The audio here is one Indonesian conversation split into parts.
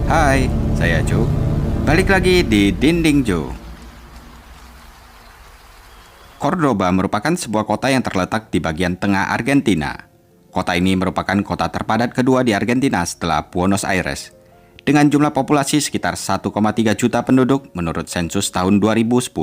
Hai, saya Joe. Balik lagi di Dinding Joe. Cordoba merupakan sebuah kota yang terletak di bagian tengah Argentina. Kota ini merupakan kota terpadat kedua di Argentina setelah Buenos Aires, dengan jumlah populasi sekitar 1,3 juta penduduk menurut sensus tahun 2010.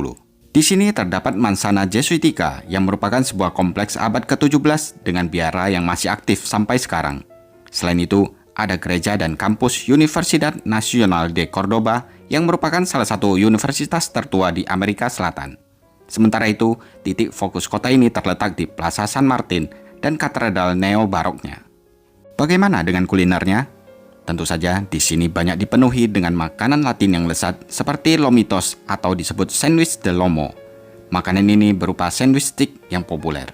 Di sini terdapat Manzana Jesuitica yang merupakan sebuah kompleks abad ke-17 dengan biara yang masih aktif sampai sekarang. Selain itu, ada gereja dan kampus Universidad Nacional de Córdoba yang merupakan salah satu universitas tertua di Amerika Selatan. Sementara itu, titik fokus kota ini terletak di Plaza San Martin dan katedral neo-baroknya. Bagaimana dengan kulinernya? Tentu saja di sini banyak dipenuhi dengan makanan Latin yang lezat seperti lomitos atau disebut sandwich de lomo. Makanan ini berupa sandwich stick yang populer.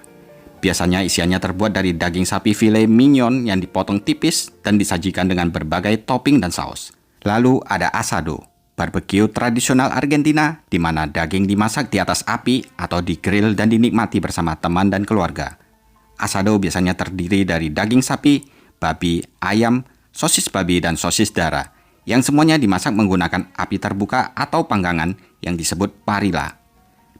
Biasanya isiannya terbuat dari daging sapi filet mignon yang dipotong tipis dan disajikan dengan berbagai topping dan saus. Lalu ada asado, barbecue tradisional Argentina di mana daging dimasak di atas api atau di grill dan dinikmati bersama teman dan keluarga. Asado biasanya terdiri dari daging sapi, babi, ayam, sosis babi, dan sosis darah, yang semuanya dimasak menggunakan api terbuka atau panggangan yang disebut parrilla.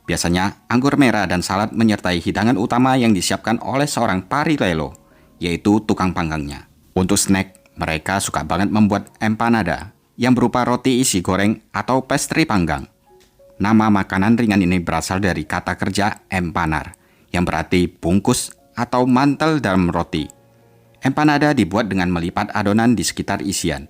Biasanya, anggur merah dan salad menyertai hidangan utama yang disiapkan oleh seorang parrilero, yaitu tukang panggangnya. Untuk snack, mereka suka banget membuat empanada, yang berupa roti isi goreng atau pastry panggang. Nama makanan ringan ini berasal dari kata kerja empanar, yang berarti bungkus atau mantel dalam roti. Empanada dibuat dengan melipat adonan di sekitar isian.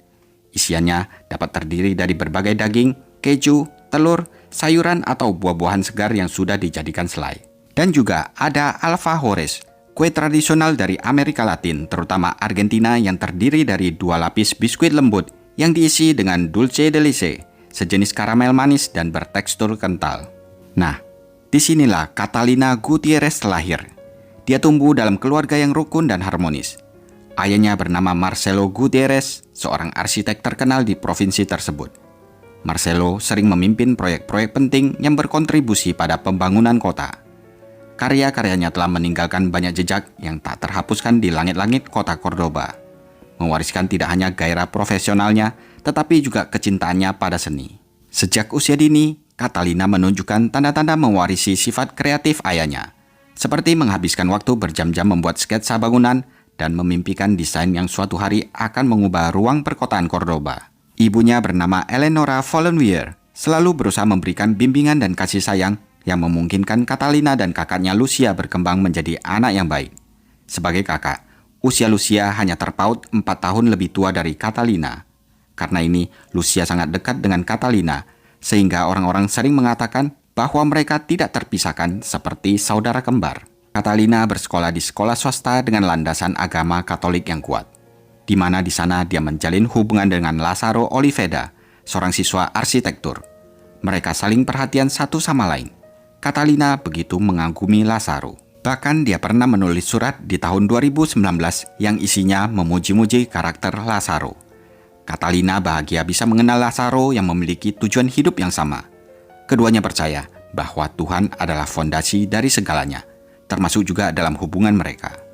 Isiannya dapat terdiri dari berbagai daging, keju, telur, sayuran atau buah-buahan segar yang sudah dijadikan selai. Dan juga ada alfajores, kue tradisional dari Amerika Latin, terutama Argentina yang terdiri dari 2 lapis biskuit lembut yang diisi dengan dulce de leche, sejenis karamel manis dan bertekstur kental. Nah, disinilah Catalina Gutierrez lahir. Dia tumbuh dalam keluarga yang rukun dan harmonis. Ayahnya bernama Marcelo Gutierrez, seorang arsitek terkenal di provinsi tersebut. Marcelo sering memimpin proyek-proyek penting yang berkontribusi pada pembangunan kota. Karya-karyanya telah meninggalkan banyak jejak yang tak terhapuskan di langit-langit kota Cordoba, mewariskan tidak hanya gairah profesionalnya, tetapi juga kecintaannya pada seni. Sejak usia dini, Catalina menunjukkan tanda-tanda mewarisi sifat kreatif ayahnya, seperti menghabiskan waktu berjam-jam membuat sketsa bangunan dan memimpikan desain yang suatu hari akan mengubah ruang perkotaan Cordoba. Ibunya bernama Eleonora Vollenweer, selalu berusaha memberikan bimbingan dan kasih sayang yang memungkinkan Catalina dan kakaknya Lucia berkembang menjadi anak yang baik. Sebagai kakak, usia Lucia hanya terpaut 4 tahun lebih tua dari Catalina. Karena ini, Lucia sangat dekat dengan Catalina, sehingga orang-orang sering mengatakan bahwa mereka tidak terpisahkan seperti saudara kembar. Catalina bersekolah di sekolah swasta dengan landasan agama Katolik yang kuat, di mana di sana dia menjalin hubungan dengan Lazaro Oliveda, seorang siswa arsitektur. Mereka saling perhatian satu sama lain. Catalina begitu mengagumi Lazaro. Bahkan dia pernah menulis surat di tahun 2019 yang isinya memuji-muji karakter Lazaro. Catalina bahagia bisa mengenal Lazaro yang memiliki tujuan hidup yang sama. Keduanya percaya bahwa Tuhan adalah fondasi dari segalanya, termasuk juga dalam hubungan mereka.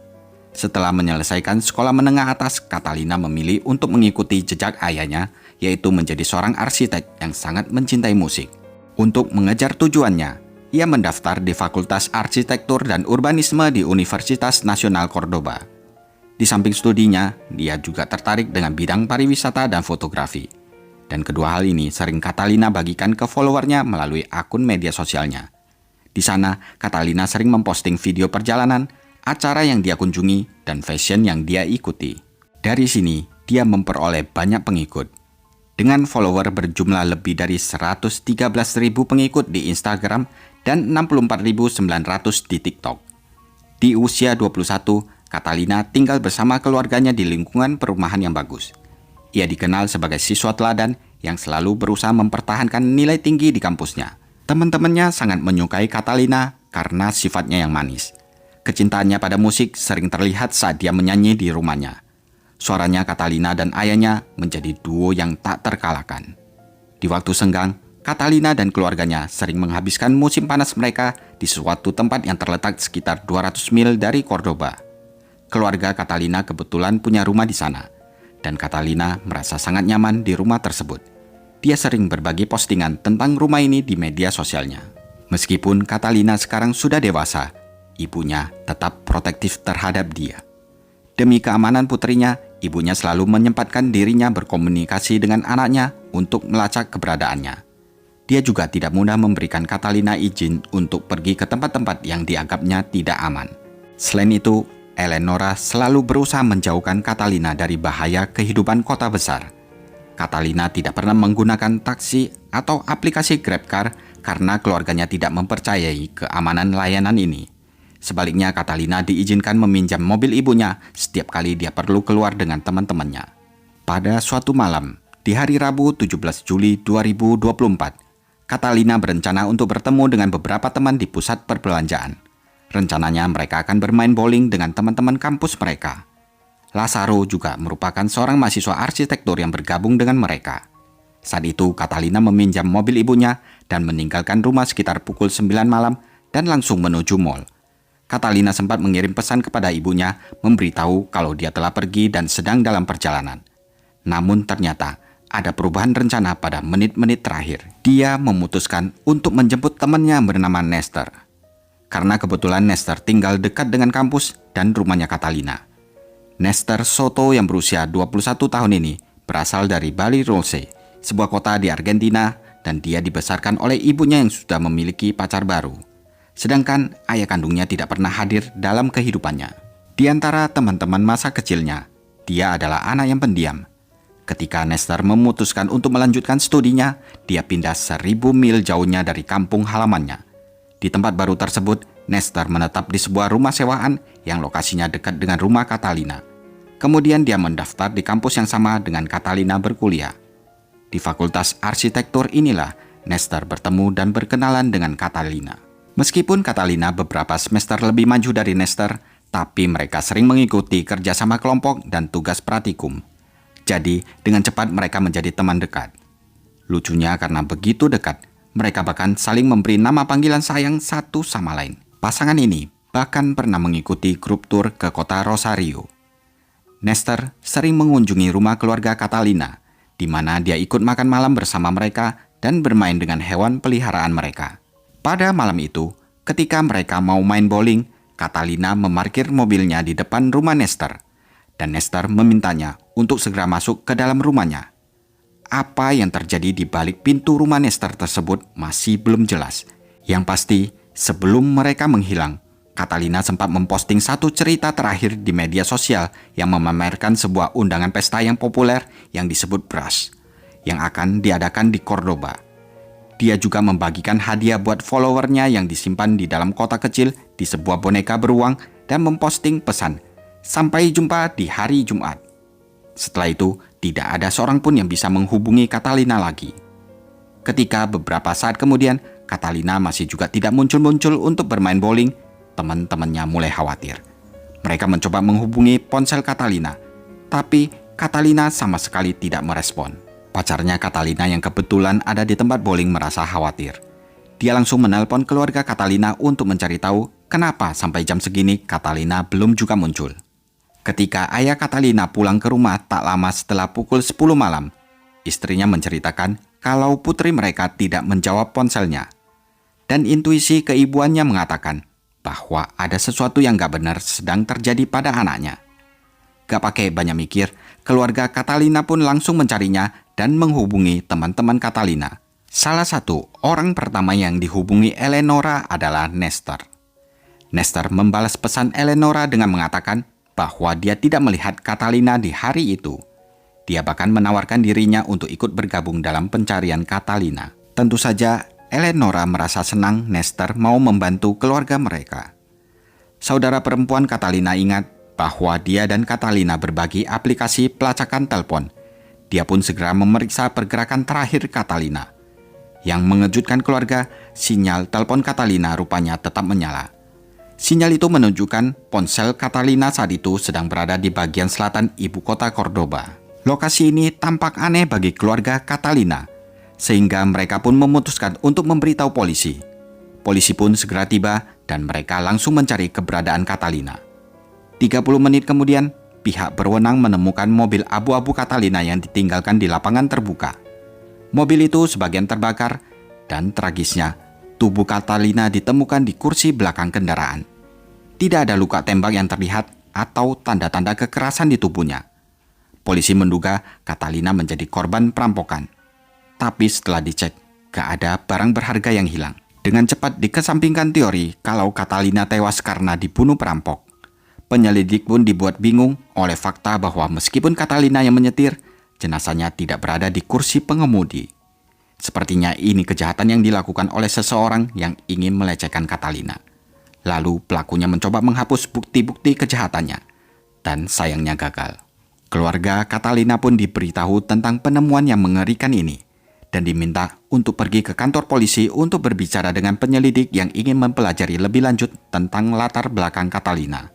Setelah menyelesaikan sekolah menengah atas, Catalina memilih untuk mengikuti jejak ayahnya, yaitu menjadi seorang arsitek yang sangat mencintai musik. Untuk mengejar tujuannya, ia mendaftar di Fakultas Arsitektur dan Urbanisme di Universitas Nasional Córdoba. Di samping studinya, dia juga tertarik dengan bidang pariwisata dan fotografi. Dan kedua hal ini sering Catalina bagikan ke followernya melalui akun media sosialnya. Di sana, Catalina sering memposting video perjalanan, acara yang dia kunjungi, dan fashion yang dia ikuti. Dari sini, dia memperoleh banyak pengikut. Dengan follower berjumlah lebih dari 113.000 pengikut di Instagram dan 64.900 di TikTok. Di usia 21, Catalina tinggal bersama keluarganya di lingkungan perumahan yang bagus. Ia dikenal sebagai siswa teladan yang selalu berusaha mempertahankan nilai tinggi di kampusnya. Teman-temannya sangat menyukai Catalina karena sifatnya yang manis. Kecintaannya pada musik sering terlihat saat dia menyanyi di rumahnya. Suaranya Catalina dan ayahnya menjadi duo yang tak terkalahkan. Di waktu senggang, Catalina dan keluarganya sering menghabiskan musim panas mereka di suatu tempat yang terletak sekitar 200 mil dari Cordoba. Keluarga Catalina kebetulan punya rumah di sana, dan Catalina merasa sangat nyaman di rumah tersebut. Dia sering berbagi postingan tentang rumah ini di media sosialnya. Meskipun Catalina sekarang sudah dewasa, ibunya tetap protektif terhadap dia. Demi keamanan putrinya, ibunya selalu menyempatkan dirinya berkomunikasi dengan anaknya untuk melacak keberadaannya. Dia juga tidak mudah memberikan Catalina izin untuk pergi ke tempat-tempat yang dianggapnya tidak aman. Selain itu, Eleonora selalu berusaha menjauhkan Catalina dari bahaya kehidupan kota besar. Catalina tidak pernah menggunakan taksi atau aplikasi GrabCar karena keluarganya tidak mempercayai keamanan layanan ini. Sebaliknya, Catalina diizinkan meminjam mobil ibunya setiap kali dia perlu keluar dengan teman-temannya. Pada suatu malam, di hari Rabu 17 Juli 2024, Catalina berencana untuk bertemu dengan beberapa teman di pusat perbelanjaan. Rencananya mereka akan bermain bowling dengan teman-teman kampus mereka. Lazaro juga merupakan seorang mahasiswa arsitektur yang bergabung dengan mereka. Saat itu, Catalina meminjam mobil ibunya dan meninggalkan rumah sekitar pukul 9 malam dan langsung menuju mall. Catalina sempat mengirim pesan kepada ibunya memberitahu kalau dia telah pergi dan sedang dalam perjalanan. Namun ternyata ada perubahan rencana pada menit-menit terakhir. Dia memutuskan untuk menjemput temannya bernama Nestor. Karena kebetulan Nestor tinggal dekat dengan kampus dan rumahnya Catalina. Nestor Soto yang berusia 21 tahun ini berasal dari Bariloche, sebuah kota di Argentina, dan dia dibesarkan oleh ibunya yang sudah memiliki pacar baru. Sedangkan ayah kandungnya tidak pernah hadir dalam kehidupannya. Di antara teman-teman masa kecilnya, dia adalah anak yang pendiam. Ketika Nestor memutuskan untuk melanjutkan studinya, dia pindah 1000 mil jauhnya dari kampung halamannya. Di tempat baru tersebut, Nestor menetap di sebuah rumah sewaan yang lokasinya dekat dengan rumah Catalina. Kemudian dia mendaftar di kampus yang sama dengan Catalina berkuliah. Di Fakultas Arsitektur inilah Nestor bertemu dan berkenalan dengan Catalina. Meskipun Catalina beberapa semester lebih maju dari Nestor, tapi mereka sering mengikuti kerjasama kelompok dan tugas praktikum. Jadi, dengan cepat mereka menjadi teman dekat. Lucunya karena begitu dekat, mereka bahkan saling memberi nama panggilan sayang satu sama lain. Pasangan ini bahkan pernah mengikuti grup tur ke kota Rosario. Nestor sering mengunjungi rumah keluarga Catalina, di mana dia ikut makan malam bersama mereka dan bermain dengan hewan peliharaan mereka. Pada malam itu, ketika mereka mau main bowling, Catalina memarkir mobilnya di depan rumah Nestor, dan Nestor memintanya untuk segera masuk ke dalam rumahnya. Apa yang terjadi di balik pintu rumah Nestor tersebut masih belum jelas. Yang pasti, sebelum mereka menghilang, Catalina sempat memposting satu cerita terakhir di media sosial yang memamerkan sebuah undangan pesta yang populer yang disebut Brush, yang akan diadakan di Cordoba. Dia juga membagikan hadiah buat followernya yang disimpan di dalam kotak kecil di sebuah boneka beruang dan memposting pesan, "Sampai jumpa di hari Jumat." Setelah itu, tidak ada seorang pun yang bisa menghubungi Catalina lagi. Ketika beberapa saat kemudian, Catalina masih juga tidak muncul-muncul untuk bermain bowling, teman-temannya mulai khawatir. Mereka mencoba menghubungi ponsel Catalina, tapi Catalina sama sekali tidak merespon. Pacarnya Catalina yang kebetulan ada di tempat bowling merasa khawatir. Dia langsung menelpon keluarga Catalina untuk mencari tahu kenapa sampai jam segini Catalina belum juga muncul. Ketika ayah Catalina pulang ke rumah tak lama setelah pukul 10 malam, istrinya menceritakan kalau putri mereka tidak menjawab ponselnya. Dan intuisi keibuannya mengatakan bahwa ada sesuatu yang gak benar sedang terjadi pada anaknya. Gak pakai banyak mikir, keluarga Catalina pun langsung mencarinya dan menghubungi teman-teman Catalina. Salah satu orang pertama yang dihubungi Eleonora adalah Nestor. Nestor membalas pesan Eleonora dengan mengatakan bahwa dia tidak melihat Catalina di hari itu. Dia bahkan menawarkan dirinya untuk ikut bergabung dalam pencarian Catalina. Tentu saja Eleonora merasa senang Nestor mau membantu keluarga mereka. Saudara perempuan Catalina ingat bahwa dia dan Catalina berbagi aplikasi pelacakan telepon. Dia pun segera memeriksa pergerakan terakhir Catalina. Yang mengejutkan keluarga, sinyal telepon Catalina rupanya tetap menyala. Sinyal itu menunjukkan ponsel Catalina saat itu sedang berada di bagian selatan ibu kota Cordoba. Lokasi ini tampak aneh bagi keluarga Catalina, sehingga mereka pun memutuskan untuk memberitahu polisi. Polisi pun segera tiba dan mereka langsung mencari keberadaan Catalina. 30 menit kemudian, pihak berwenang menemukan mobil abu-abu Catalina yang ditinggalkan di lapangan terbuka. Mobil itu sebagian terbakar dan tragisnya, tubuh Catalina ditemukan di kursi belakang kendaraan. Tidak ada luka tembak yang terlihat atau tanda-tanda kekerasan di tubuhnya. Polisi menduga Catalina menjadi korban perampokan. Tapi setelah dicek, gak ada barang berharga yang hilang. Dengan cepat dikesampingkan teori kalau Catalina tewas karena dibunuh perampok. Penyelidik pun dibuat bingung oleh fakta bahwa meskipun Catalina yang menyetir, jenazahnya tidak berada di kursi pengemudi. Sepertinya ini kejahatan yang dilakukan oleh seseorang yang ingin melecehkan Catalina. Lalu pelakunya mencoba menghapus bukti-bukti kejahatannya, dan sayangnya gagal. Keluarga Catalina pun diberitahu tentang penemuan yang mengerikan ini, dan diminta untuk pergi ke kantor polisi untuk berbicara dengan penyelidik yang ingin mempelajari lebih lanjut tentang latar belakang Catalina.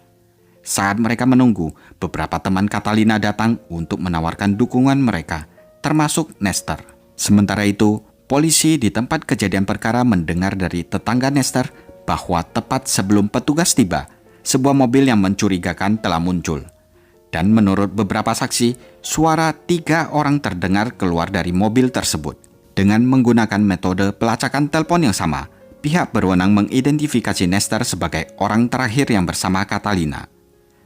Saat mereka menunggu, beberapa teman Catalina datang untuk menawarkan dukungan mereka, termasuk Nestor. Sementara itu, polisi di tempat kejadian perkara mendengar dari tetangga Nestor bahwa tepat sebelum petugas tiba, sebuah mobil yang mencurigakan telah muncul. Dan menurut beberapa saksi, suara 3 orang terdengar keluar dari mobil tersebut. Dengan menggunakan metode pelacakan telepon yang sama, pihak berwenang mengidentifikasi Nestor sebagai orang terakhir yang bersama Catalina.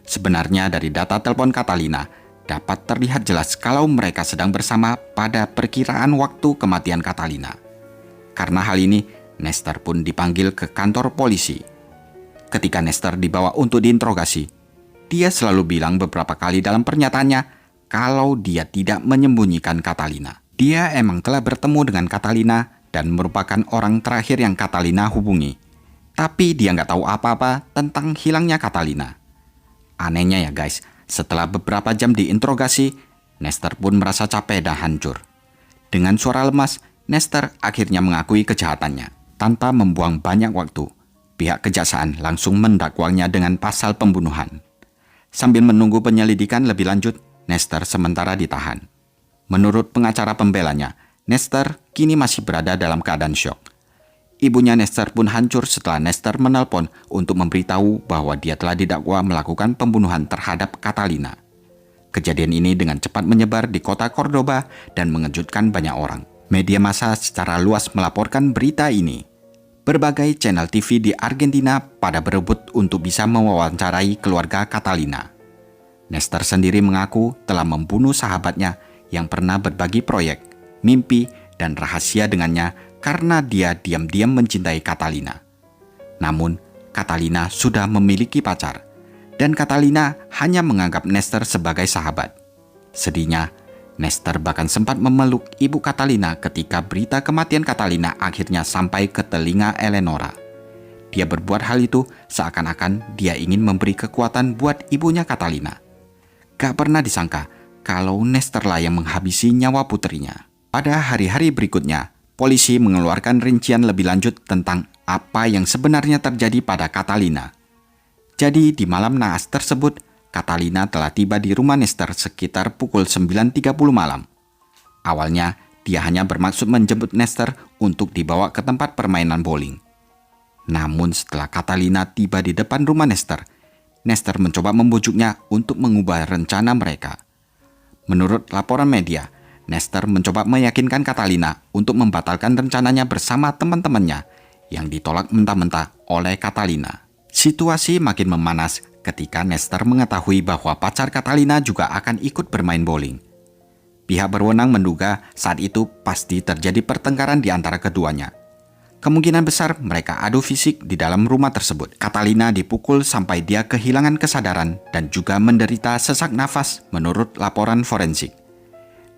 Sebenarnya dari data telepon Catalina, dapat terlihat jelas kalau mereka sedang bersama pada perkiraan waktu kematian Catalina. Karena hal ini, Nestor pun dipanggil ke kantor polisi. Ketika Nestor dibawa untuk diinterogasi, dia selalu bilang beberapa kali dalam pernyataannya kalau dia tidak menyembunyikan Catalina. Dia emang telah bertemu dengan Catalina dan merupakan orang terakhir yang Catalina hubungi. Tapi dia nggak tahu apa-apa tentang hilangnya Catalina. Anehnya ya guys, setelah beberapa jam diinterogasi, Nestor pun merasa capek dan hancur. Dengan suara lemas, Nestor akhirnya mengakui kejahatannya. Tanpa membuang banyak waktu, pihak kejaksaan langsung mendakwanya dengan pasal pembunuhan. Sambil menunggu penyelidikan lebih lanjut, Nestor sementara ditahan. Menurut pengacara pembelanya, Nestor kini masih berada dalam keadaan syok. Ibunya Nestor pun hancur setelah Nestor menelpon untuk memberitahu bahwa dia telah didakwa melakukan pembunuhan terhadap Catalina. Kejadian ini dengan cepat menyebar di kota Cordoba dan mengejutkan banyak orang. Media massa secara luas melaporkan berita ini. Berbagai channel TV di Argentina pada berebut untuk bisa mewawancarai keluarga Catalina. Nestor sendiri mengaku telah membunuh sahabatnya yang pernah berbagi proyek, mimpi, dan rahasia dengannya karena dia diam-diam mencintai Catalina. Namun, Catalina sudah memiliki pacar, dan Catalina hanya menganggap Nestor sebagai sahabat. Sedihnya, Nestor bahkan sempat memeluk ibu Catalina ketika berita kematian Catalina akhirnya sampai ke telinga Eleonora. Dia berbuat hal itu seakan-akan dia ingin memberi kekuatan buat ibunya Catalina. Gak pernah disangka kalau Nestorlah yang menghabisi nyawa putrinya. Pada hari-hari berikutnya, polisi mengeluarkan rincian lebih lanjut tentang apa yang sebenarnya terjadi pada Catalina. Jadi di malam naas tersebut, Catalina telah tiba di rumah Nestor sekitar pukul 9.30 malam. Awalnya, dia hanya bermaksud menjemput Nestor untuk dibawa ke tempat permainan bowling. Namun setelah Catalina tiba di depan rumah Nestor, Nestor mencoba membujuknya untuk mengubah rencana mereka. Menurut laporan media, Nestor mencoba meyakinkan Catalina untuk membatalkan rencananya bersama teman-temannya yang ditolak mentah-mentah oleh Catalina. Situasi makin memanas ketika Nestor mengetahui bahwa pacar Catalina juga akan ikut bermain bowling. Pihak berwenang menduga saat itu pasti terjadi pertengkaran di antara keduanya. Kemungkinan besar mereka adu fisik di dalam rumah tersebut. Catalina dipukul sampai dia kehilangan kesadaran dan juga menderita sesak nafas menurut laporan forensik.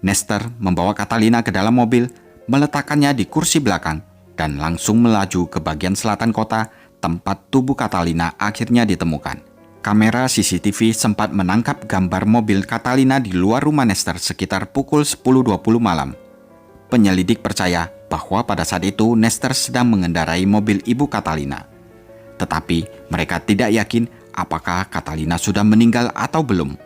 Nestor membawa Catalina ke dalam mobil, meletakkannya di kursi belakang, dan langsung melaju ke bagian selatan kota tempat tubuh Catalina akhirnya ditemukan. Kamera CCTV sempat menangkap gambar mobil Catalina di luar rumah Nestor sekitar pukul 10.20 malam. Penyelidik percaya bahwa pada saat itu Nestor sedang mengendarai mobil ibu Catalina. Tetapi mereka tidak yakin apakah Catalina sudah meninggal atau belum.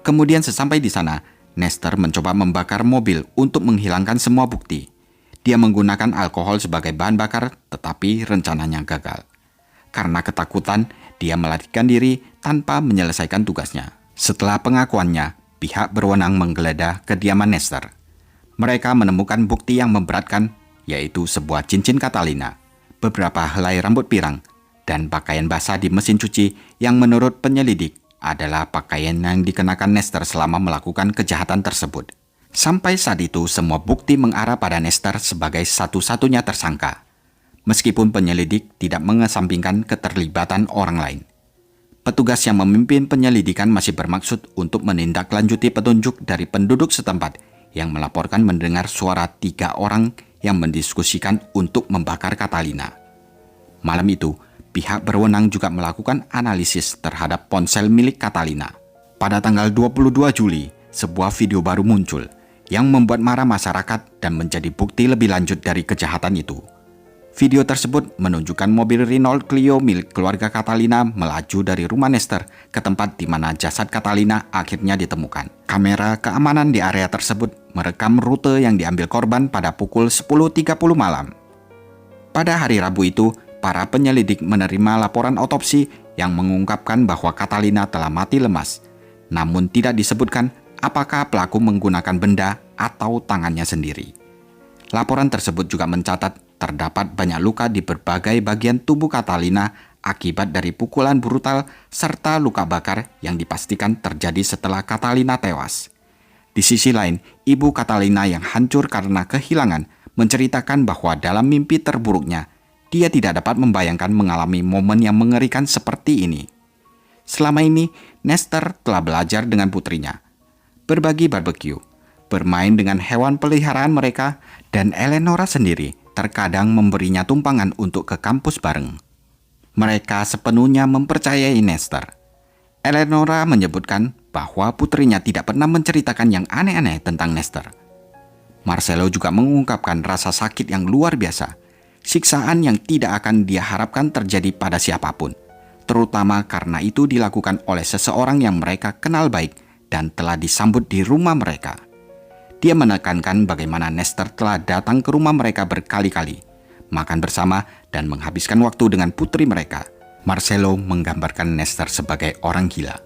Kemudian sesampai di sana, Nestor mencoba membakar mobil untuk menghilangkan semua bukti. Dia menggunakan alkohol sebagai bahan bakar, tetapi rencananya gagal. Karena ketakutan, dia melarikan diri tanpa menyelesaikan tugasnya. Setelah pengakuannya, pihak berwenang menggeledah kediaman Nestor. Mereka menemukan bukti yang memberatkan, yaitu sebuah cincin Catalina, beberapa helai rambut pirang, dan pakaian basah di mesin cuci yang menurut penyelidik adalah pakaian yang dikenakan Nestor selama melakukan kejahatan tersebut. Sampai saat itu, semua bukti mengarah pada Nestor sebagai satu-satunya tersangka, meskipun penyelidik tidak mengesampingkan keterlibatan orang lain. Petugas yang memimpin penyelidikan masih bermaksud untuk menindaklanjuti petunjuk dari penduduk setempat yang melaporkan mendengar suara 3 orang yang mendiskusikan untuk membakar Catalina. Malam itu, pihak berwenang juga melakukan analisis terhadap ponsel milik Catalina. Pada tanggal 22 Juli, sebuah video baru muncul yang membuat marah masyarakat dan menjadi bukti lebih lanjut dari kejahatan itu. Video tersebut menunjukkan mobil Renault Clio milik keluarga Catalina melaju dari rumah Nestor ke tempat di mana jasad Catalina akhirnya ditemukan. Kamera keamanan di area tersebut merekam rute yang diambil korban pada pukul 10.30 malam. Pada hari Rabu itu, para penyelidik menerima laporan otopsi yang mengungkapkan bahwa Catalina telah mati lemas, namun tidak disebutkan apakah pelaku menggunakan benda atau tangannya sendiri. Laporan tersebut juga mencatat terdapat banyak luka di berbagai bagian tubuh Catalina akibat dari pukulan brutal serta luka bakar yang dipastikan terjadi setelah Catalina tewas. Di sisi lain, ibu Catalina yang hancur karena kehilangan menceritakan bahwa dalam mimpi terburuknya, dia tidak dapat membayangkan mengalami momen yang mengerikan seperti ini. Selama ini, Nestor telah belajar dengan putrinya, berbagi barbeque, bermain dengan hewan peliharaan mereka, dan Eleonora sendiri terkadang memberinya tumpangan untuk ke kampus bareng. Mereka sepenuhnya mempercayai Nestor. Eleonora menyebutkan bahwa putrinya tidak pernah menceritakan yang aneh-aneh tentang Nestor. Marcelo juga mengungkapkan rasa sakit yang luar biasa, siksaan yang tidak akan dia harapkan terjadi pada siapapun, terutama karena itu dilakukan oleh seseorang yang mereka kenal baik dan telah disambut di rumah mereka. Dia menekankan bagaimana Nestor telah datang ke rumah mereka berkali-kali, makan bersama, dan menghabiskan waktu dengan putri mereka. Marcelo menggambarkan Nestor sebagai orang gila,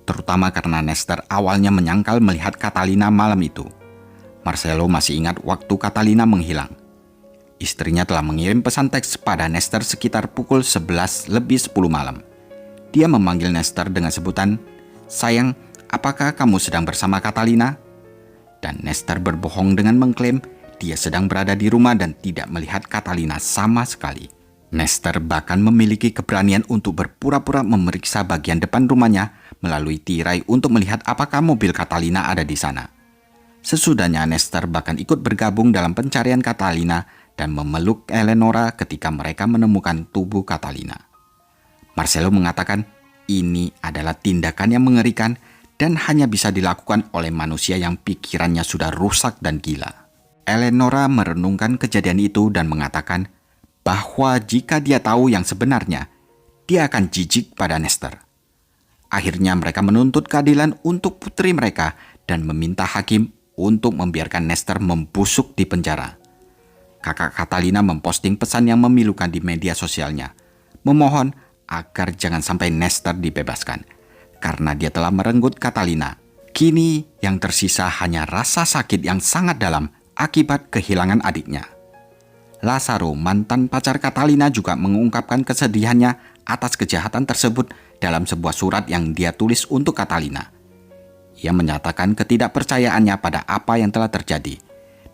terutama karena Nestor awalnya menyangkal melihat Catalina malam itu. Marcelo masih ingat waktu Catalina menghilang. Istrinya telah mengirim pesan teks pada Nestor sekitar pukul 11 lebih 10 malam. Dia memanggil Nestor dengan sebutan, "Sayang, apakah kamu sedang bersama Catalina?" Dan Nestor berbohong dengan mengklaim dia sedang berada di rumah dan tidak melihat Catalina sama sekali. Nestor bahkan memiliki keberanian untuk berpura-pura memeriksa bagian depan rumahnya melalui tirai untuk melihat apakah mobil Catalina ada di sana. Sesudahnya, Nestor bahkan ikut bergabung dalam pencarian Catalina dan memeluk Eleonora ketika mereka menemukan tubuh Catalina. Marcelo mengatakan ini adalah tindakan yang mengerikan dan hanya bisa dilakukan oleh manusia yang pikirannya sudah rusak dan gila. Eleonora merenungkan kejadian itu dan mengatakan bahwa jika dia tahu yang sebenarnya, dia akan jijik pada Nestor. Akhirnya mereka menuntut keadilan untuk putri mereka dan meminta hakim untuk membiarkan Nestor membusuk di penjara. Kakak Catalina memposting pesan yang memilukan di media sosialnya, memohon agar jangan sampai Nestor dibebaskan, karena dia telah merenggut Catalina. Kini yang tersisa hanya rasa sakit yang sangat dalam akibat kehilangan adiknya. Lazaro, mantan pacar Catalina, juga mengungkapkan kesedihannya atas kejahatan tersebut dalam sebuah surat yang dia tulis untuk Catalina. Ia menyatakan ketidakpercayaannya pada apa yang telah terjadi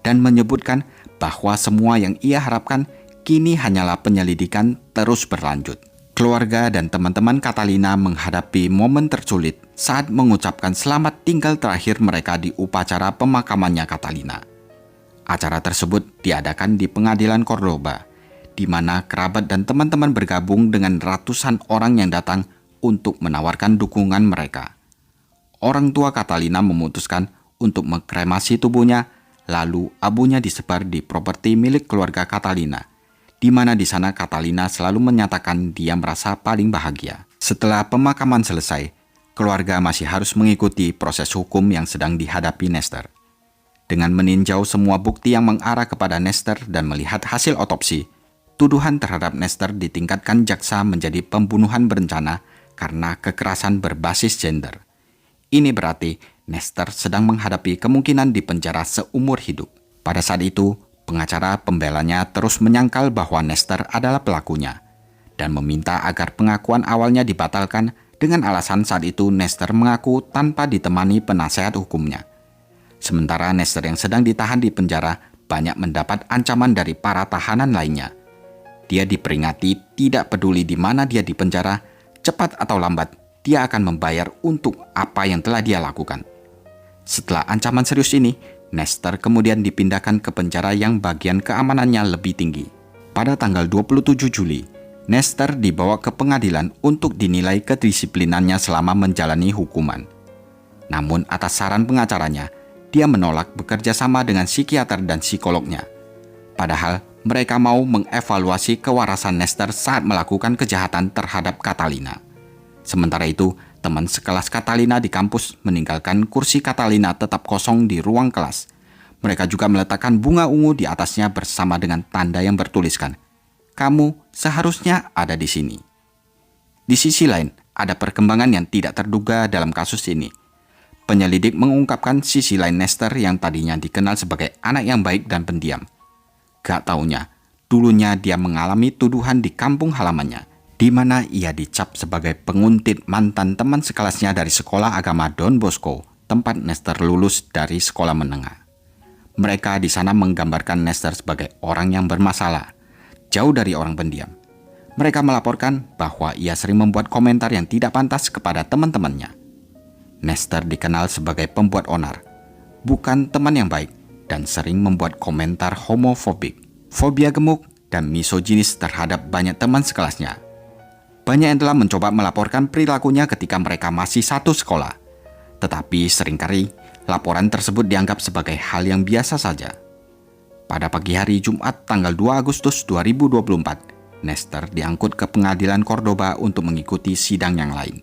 dan menyebutkan bahwa semua yang ia harapkan kini hanyalah penyelidikan terus berlanjut. Keluarga dan teman-teman Catalina menghadapi momen tersulit saat mengucapkan selamat tinggal terakhir mereka di upacara pemakamannya Catalina. Acara tersebut diadakan di pengadilan Cordoba, di mana kerabat dan teman-teman bergabung dengan ratusan orang yang datang untuk menawarkan dukungan mereka. Orang tua Catalina memutuskan untuk mengkremasi tubuhnya, lalu abunya disebar di properti milik keluarga Catalina, di mana di sana Catalina selalu menyatakan dia merasa paling bahagia. Setelah pemakaman selesai, keluarga masih harus mengikuti proses hukum yang sedang dihadapi Nestor. Dengan meninjau semua bukti yang mengarah kepada Nestor dan melihat hasil otopsi, tuduhan terhadap Nestor ditingkatkan jaksa menjadi pembunuhan berencana karena kekerasan berbasis gender. Ini berarti Nester sedang menghadapi kemungkinan dipenjara seumur hidup. Pada saat itu, pengacara pembelanya terus menyangkal bahwa Nester adalah pelakunya dan meminta agar pengakuan awalnya dibatalkan dengan alasan saat itu Nester mengaku tanpa ditemani penasehat hukumnya. Sementara Nester yang sedang ditahan di penjara banyak mendapat ancaman dari para tahanan lainnya. Dia diperingati tidak peduli di mana dia dipenjara, cepat atau lambat dia akan membayar untuk apa yang telah dia lakukan. Setelah ancaman serius ini, Nester kemudian dipindahkan ke penjara yang bagian keamanannya lebih tinggi. Pada tanggal 27 Juli, Nester dibawa ke pengadilan untuk dinilai kedisiplinannya selama menjalani hukuman. Namun atas saran pengacaranya, dia menolak bekerja sama dengan psikiater dan psikolognya. Padahal mereka mau mengevaluasi kewarasan Nester saat melakukan kejahatan terhadap Catalina. Sementara itu, teman sekelas Catalina di kampus meninggalkan kursi Catalina tetap kosong di ruang kelas. Mereka juga meletakkan bunga ungu di atasnya bersama dengan tanda yang bertuliskan, "Kamu seharusnya ada di sini." Di sisi lain, ada perkembangan yang tidak terduga dalam kasus ini. Penyelidik mengungkapkan sisi lain Nester yang tadinya dikenal sebagai anak yang baik dan pendiam. Gak taunya, dulunya dia mengalami tuduhan di kampung halamannya, di mana ia dicap sebagai penguntit mantan teman sekelasnya dari sekolah agama Don Bosco, tempat Nester lulus dari sekolah menengah. Mereka di sana menggambarkan Nester sebagai orang yang bermasalah, jauh dari orang pendiam. Mereka melaporkan bahwa ia sering membuat komentar yang tidak pantas kepada teman-temannya. Nester dikenal sebagai pembuat onar, bukan teman yang baik, dan sering membuat komentar homofobik, fobia gemuk, dan misoginis terhadap banyak teman sekelasnya. Banyak yang telah mencoba melaporkan perilakunya ketika mereka masih satu sekolah. Tetapi seringkali laporan tersebut dianggap sebagai hal yang biasa saja. Pada pagi hari Jumat tanggal 2 Agustus 2024, Nester diangkut ke pengadilan Cordoba untuk mengikuti sidang yang lain.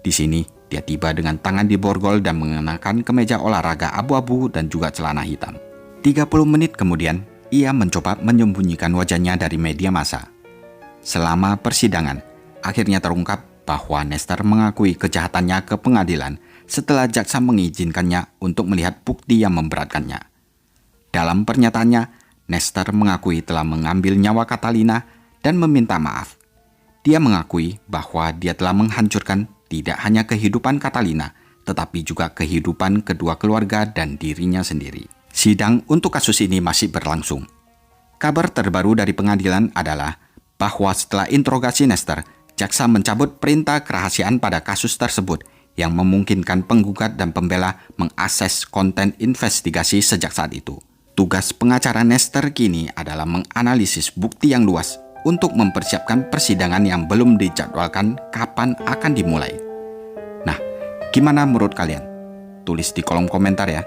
Di sini, dia tiba dengan tangan di borgol dan mengenakan kemeja olahraga abu-abu dan juga celana hitam. 30 menit kemudian, ia mencoba menyembunyikan wajahnya dari media massa. Selama persidangan, akhirnya terungkap bahwa Nester mengakui kejahatannya ke pengadilan setelah jaksa mengizinkannya untuk melihat bukti yang memberatkannya. Dalam pernyataannya, Nester mengakui telah mengambil nyawa Catalina dan meminta maaf. Dia mengakui bahwa dia telah menghancurkan tidak hanya kehidupan Catalina, tetapi juga kehidupan kedua keluarga dan dirinya sendiri. Sidang untuk kasus ini masih berlangsung. Kabar terbaru dari pengadilan adalah bahwa setelah interogasi Nester, jaksa mencabut perintah kerahasiaan pada kasus tersebut yang memungkinkan penggugat dan pembela mengakses konten investigasi sejak saat itu. Tugas pengacara Nester kini adalah menganalisis bukti yang luas untuk mempersiapkan persidangan yang belum dijadwalkan kapan akan dimulai. Nah, gimana menurut kalian? Tulis di kolom komentar ya.